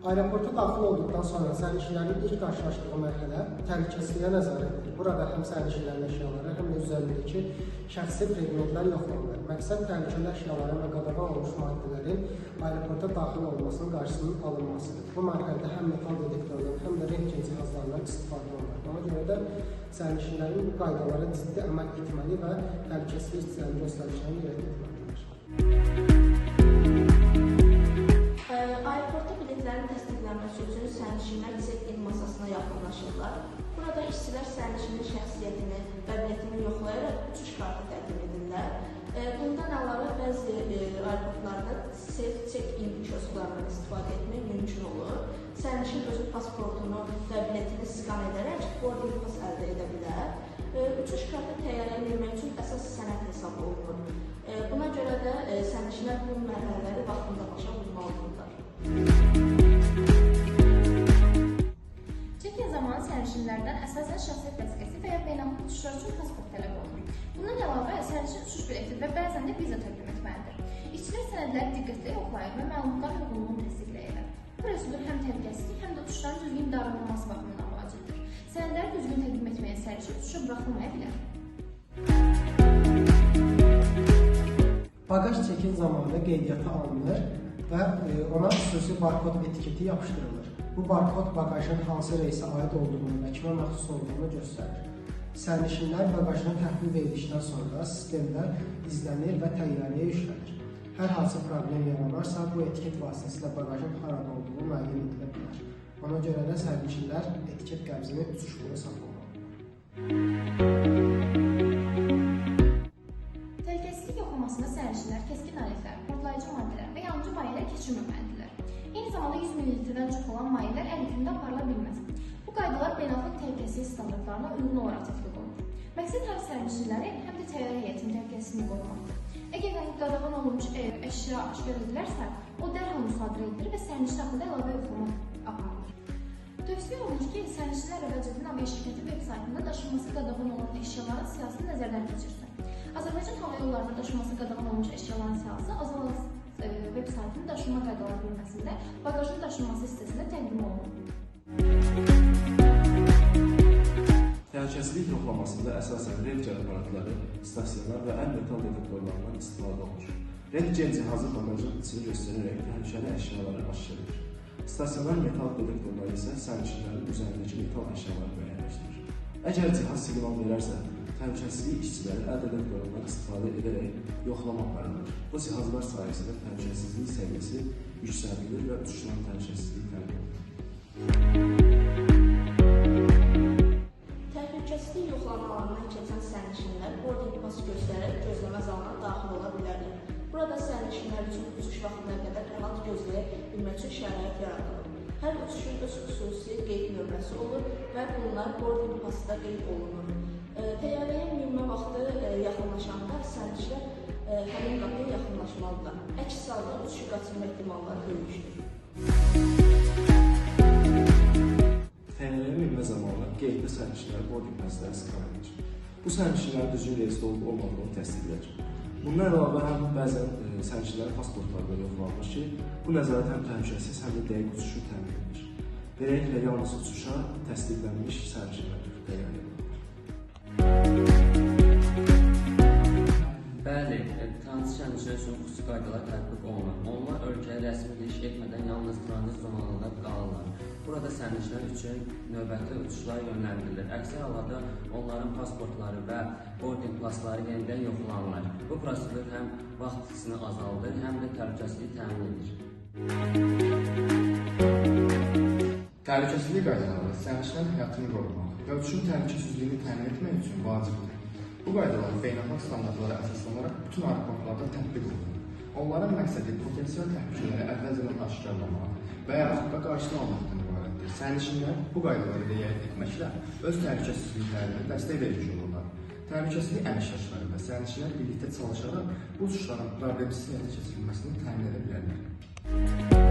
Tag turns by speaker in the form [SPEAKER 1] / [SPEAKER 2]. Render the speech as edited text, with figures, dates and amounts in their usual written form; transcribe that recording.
[SPEAKER 1] Aeroporta daxil olduqdan sonra sərnişinlərin ilk qarşılaşdığı mərhələ təhlükəsizliyə nəzarətdir. Burada həm sərnişinlərin əşyaları, həm də üzərindəki şəxsi predmetlər yoxlanılır. Məqsəd təhlükəli əşyaların və qadağan olunmuş maddələrin aeroporta daxil olmasının qarşısının alınmasıdır. Bu mərhələdə həm metal detektorundan, həm də rentgen cihazlarından istifadə olunur. Ona görə də sərnişinlərin bu qaydalara ciddi əməl etməli və təhlükəsizlik istisnai göstəricilərini rədd etməlidir.
[SPEAKER 2] Aeroportda biletlərin təsdiqlənməsi üçün sərnişinlər check-in masasına yaxınlaşırlar. Burada işçilər sərnişinin şəxsiyyətini və biletini yoxlayaraq uçuş kartı təqdim edirlər. Bundan əlavə bəzi aeroportlarda self-check-in kiosklarından istifadə etmək mümkün olur. Sərnişin özü pasportunu və biletini skan edərək boarding pass əldə edə bilər. Uçuş kartı təyyarəyə vermək üçün əsas sənəd hesab olunur. Buna görə də sərnişinlər bu mərhələləri vaxtında başa vurmalıdırlar.
[SPEAKER 3] Check-in zamanı sərnişinlərdən əsasən şəxsiyyət vəsiqəsi və ya beynəlxalq uçuşlar üçün pasport tələb olunur. Bundan əlavə sərnişin uçuş bileti və bəzən də viza təqdim etməlidir. İşçilər sənədləri diqqətlə yoxlayır və məlumatların uyğunluğunu təsdiqləyirlər. Bu prosedur həm təhlükəsizlik, həm də uçuşların düzgün idarəolunması baxımından vacibdir. Sənədləri düzgün təqdim etməyən sərnişin uçuşa buraxılmaya bilər.
[SPEAKER 1] Bagaj çekin zamanı qeydiyyata alınır və ona xüsusi barkod etiketi yapışdırılır. Bu barkod bagajın hansı reysə aid olduğunu və kimə məxsus olduğunu göstərir. Sərnişinlər bagajını təhvil verdikdən sonra sistemdə izlənir və təyyarəyə yüklənir. Hər hansı problem yaranarsa, bu etiket vasitəsilə bagajın harada olduğu müəyyən edilə bilər. Ona görə də sərnişinlər etiket qəbzini uçuş boyu saxlamalıdır.
[SPEAKER 3] Təhlükəsizlik yoxlamasında sərnişinlər kəskin alətlər, portlayıcı maddələr və yanıcı mayelər keçirməməlidirlər. Eyni zamanda 100 ml-dən çox olan mayelər əl itirində aparıla bilməz. Bu qaydalar beynəlxalq təhlükəsizlik standartlarına uyğun olaraq tətbiq olunur. Məqsəd həm sərnişinlərin, həm də təyyarə heyətinin təhlükəsizliyini qorumaqdır. Əgər qadağan olunmuş əşya aşkar edilərsə, o dərhal müsadirə edilir və sərnişin haqqında əlavə yoxlama aparılır. Tövsiyə olunur ki, sərnişinlər əvvəlcədən aviaşirkəti veb-saytında daşınması qadağan olan əşyaların siyahısını nəzərdən keçirsin. Azərbaycan Hava Yollarında daşınması qadağan olunmuş əşyaların siyahısı Azalaz veb-saytının daşınma qaydaları bölməsində bagajın daşınması hissəsində təqdim olunur.
[SPEAKER 4] Təhlükəsizlik yoxlamasında əsasən rentgen aparatları, stasionar və əl metal detektorlarından istifadə olunur. Rentgen cihazı bagajın içini göstərərək təhlükəli əşyaları aşkar edir. Stasionar metal detektorları isə sərnişinlərin üzərindəki metal əşyaları müəyyənləşdirir. Əgər cihaz siqnal verərsə, təhlükəsizlik işçiləri əl detektorundan istifadə edərək yoxlama aparılır. Bu cihazlar sayəsində təhlükəsizlik səviyyəsi yüksəldilir və uçuşların təhlükəsizliyi təmin edilir.
[SPEAKER 2] Təhlükəsizlik yoxlamalarından keçən sərnişinlər boarding pass göstərərək gözləmə zalına daxil ola bilərlər. Burada sərnişinlər üçün uçuş vaxtına qədər rahat gözləyə bilmək üçün şərait yaradılır. Hər uçuşun öz xüsusi qeyd nömrəsi olur və bunlar boarding passda qeyd olunur. Təyyarəyə minmə vaxtı yaxınlaşanda sərnişinlər həmin qapıya yaxınlaşmalıdırlar. Əks halda uçuşu qaçırma ehtimalları böyükdür.
[SPEAKER 4] Təyyarəyə minmə zamanı qeydli sərnişinlər boarding passları skan edilir. Bu sərnişinlərin düzgün reysdə olub-olmadığını təsdiqləyir. Bundan əlavə həm bəzən sərnişinlərin pasportları da yoxlanılır ki, bu nəzarət həm təhlükəsiz, həm də dəqiq uçuşu təmin edilir. Beləliklə, yalnız uçuşa təsdiqlənmiş sərnişinlər təyyarəyə alınır.
[SPEAKER 5] Bəli, tranzit sərnişinlər üçün xüsusi qaydalar tətbiq olunur. Onlar ölkəyə rəsmi giriş etmədən yalnız tranzit zonalarında qalırlar. Burada sərnişinlər üçün növbəti uçuşlar yönləndirilir. Əksər hallarda onların pasportları və boarding passları yenidən yoxlanılır. Bu prosedur həm vaxt itkisini azaldır, həm də təhlükəsizliyi təmin edir.
[SPEAKER 6] Təhlükəsizlik qaydaları sərnişinlərin həyatını qorumaq və uçuşun təhlükəsizliyini təmin etmək üçün vacibdir. Bu qaydalar beynəlxalq standartlara əsaslanaraq bütün aeroportlarda tətbiq olunur. Onların məqsədi potensial təhlükələri əvvəlcədən aşkarlamaq və ya haqqa qarşılıq almaqdan ibarətdir. Sərnişinlər bu qaydaları riayət etməklə öz təhlükəsizliklərinə dəstək verici olurlar. Təhlükəsizlik əməkdaşları və sərnişinlər birlikdə çalışaraq bu uçuşların problemsiz həyata keçirilməsini təmin edə bilərlər.